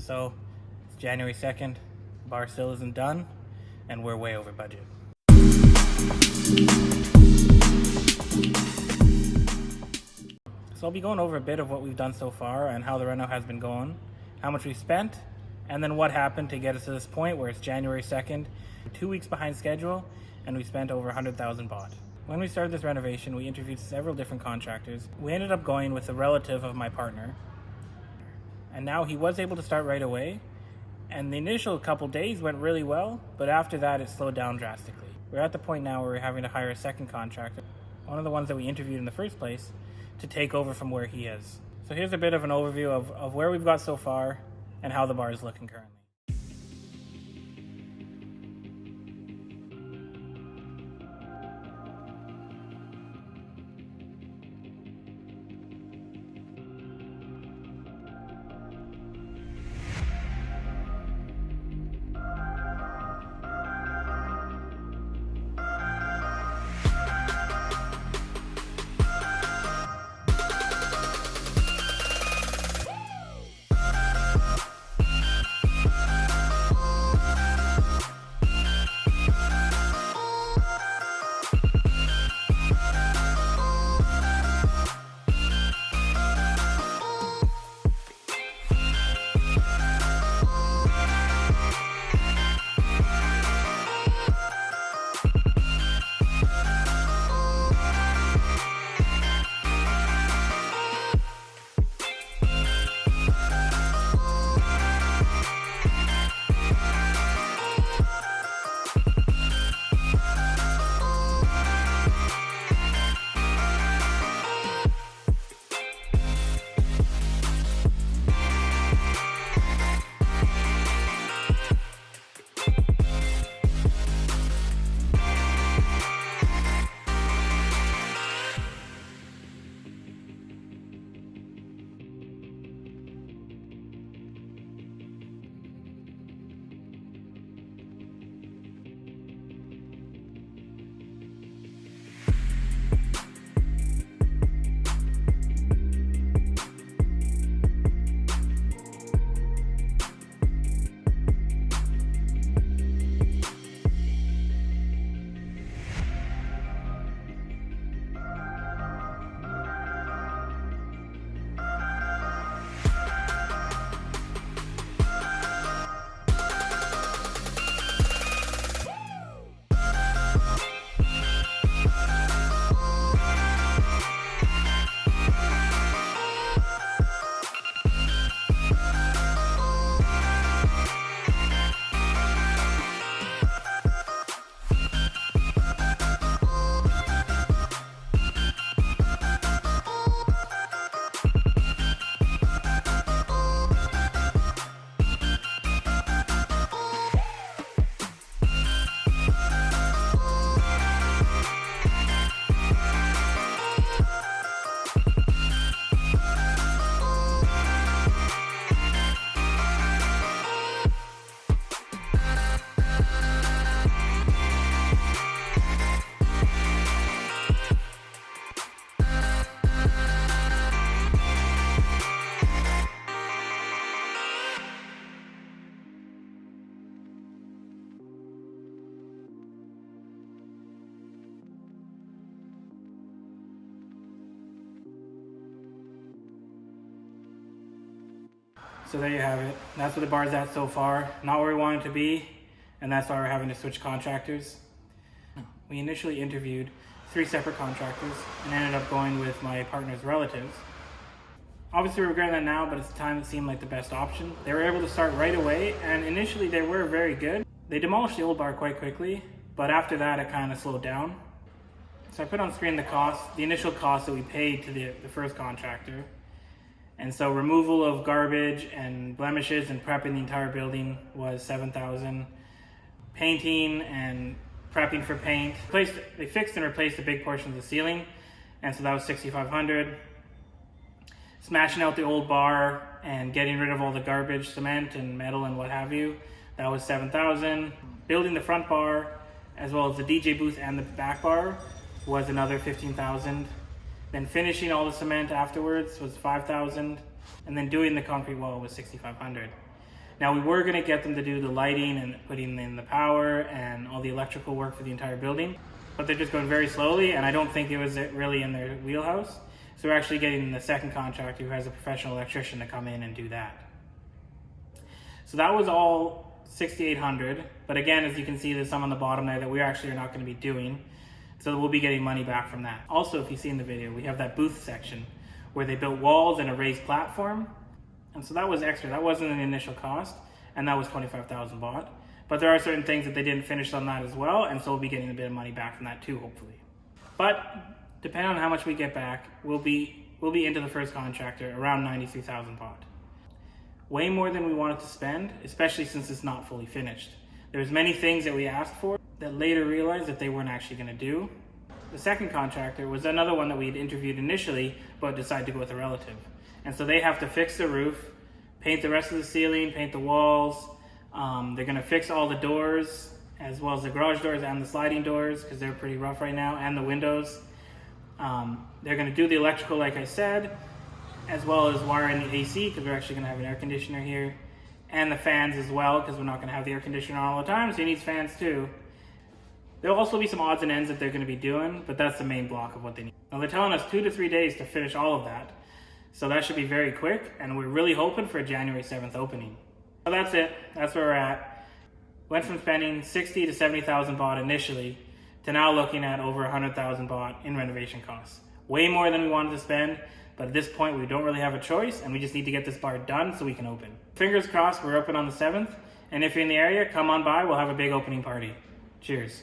So it's January 2nd, bar still isn't done, and we're way over budget. So I'll be going over a bit of what we've done so far and how the reno has been going, how much we spent, and then what happened to get us to this point where it's January 2nd, 2 weeks behind schedule, and we spent over 100,000 baht. When we started this renovation, we interviewed several different contractors. We ended up going with a relative of my partner, and now he was able to start right away, and the initial couple days went really well, but after that it slowed down drastically. We're at the point now where we're having to hire a second contractor, one of the ones that we interviewed in the first place, to take over from where he is. So here's a bit of an overview of where we've got so far and how the bar is looking currently. So there you have it. That's where the bar's at so far. Not where we want it to be, and that's why we're having to switch contractors. We initially interviewed 3 separate contractors and ended up going with my partner's relatives. Obviously we're regretting that now, but at the time it seemed like the best option. They were able to start right away, and initially they were very good. They demolished the old bar quite quickly, but after that it kind of slowed down. So I put on screen the initial cost that we paid to the first contractor. And so removal of garbage and blemishes and prepping the entire building was 7,000. Painting and prepping for paint. They fixed and replaced a big portion of the ceiling, and so that was 6,500. Smashing out the old bar and getting rid of all the garbage, cement and metal and what have you, that was 7,000. Building the front bar, as well as the DJ booth and the back bar, was another 15,000. Then finishing all the cement afterwards was 5,000, and then doing the concrete wall was 6,500. Now we were going to get them to do the lighting and putting in the power and all the electrical work for the entire building, but they're just going very slowly, and I don't think it was really in their wheelhouse. So we're actually getting the second contractor who has a professional electrician to come in and do that. So that was all $6,800, but again, as you can see, there's some on the bottom there that we actually are not going to be doing, so we'll be getting money back from that. Also, if you see in the video, we have that booth section where they built walls and a raised platform, and so that was extra. That wasn't an initial cost, and that was 25,000 baht. But there are certain things that they didn't finish on that as well, and so we'll be getting a bit of money back from that too, hopefully. But depending on how much we get back, we'll be into the first contractor around 93,000 baht. Way more than we wanted to spend, especially since it's not fully finished. There's many things that we asked for that later realized that they weren't actually going to do. The second contractor was another one that we had interviewed initially, but decided to go with a relative. And so they have to fix the roof, paint the rest of the ceiling, paint the walls. They're going to fix all the doors, as well as the garage doors and the sliding doors, because they're pretty rough right now, and the windows. They're going to do the electrical, like I said, as well as wiring the AC, because we're actually going to have an air conditioner here, and the fans as well, because we're not going to have the air conditioner on all the time, so he needs fans too. There'll also be some odds and ends that they're going to be doing, but that's the main block of what they need. Now they're telling us 2 to 3 days to finish all of that, so that should be very quick, and we're really hoping for a January 7th opening. So that's it. That's where we're at. Went from spending 60 to 70,000 baht initially to now looking at over 100,000 baht in renovation costs. Way more than we wanted to spend, but at this point we don't really have a choice, and we just need to get this bar done so we can open. Fingers crossed we're open on the 7th, and if you're in the area, come on by, we'll have a big opening party. Cheers.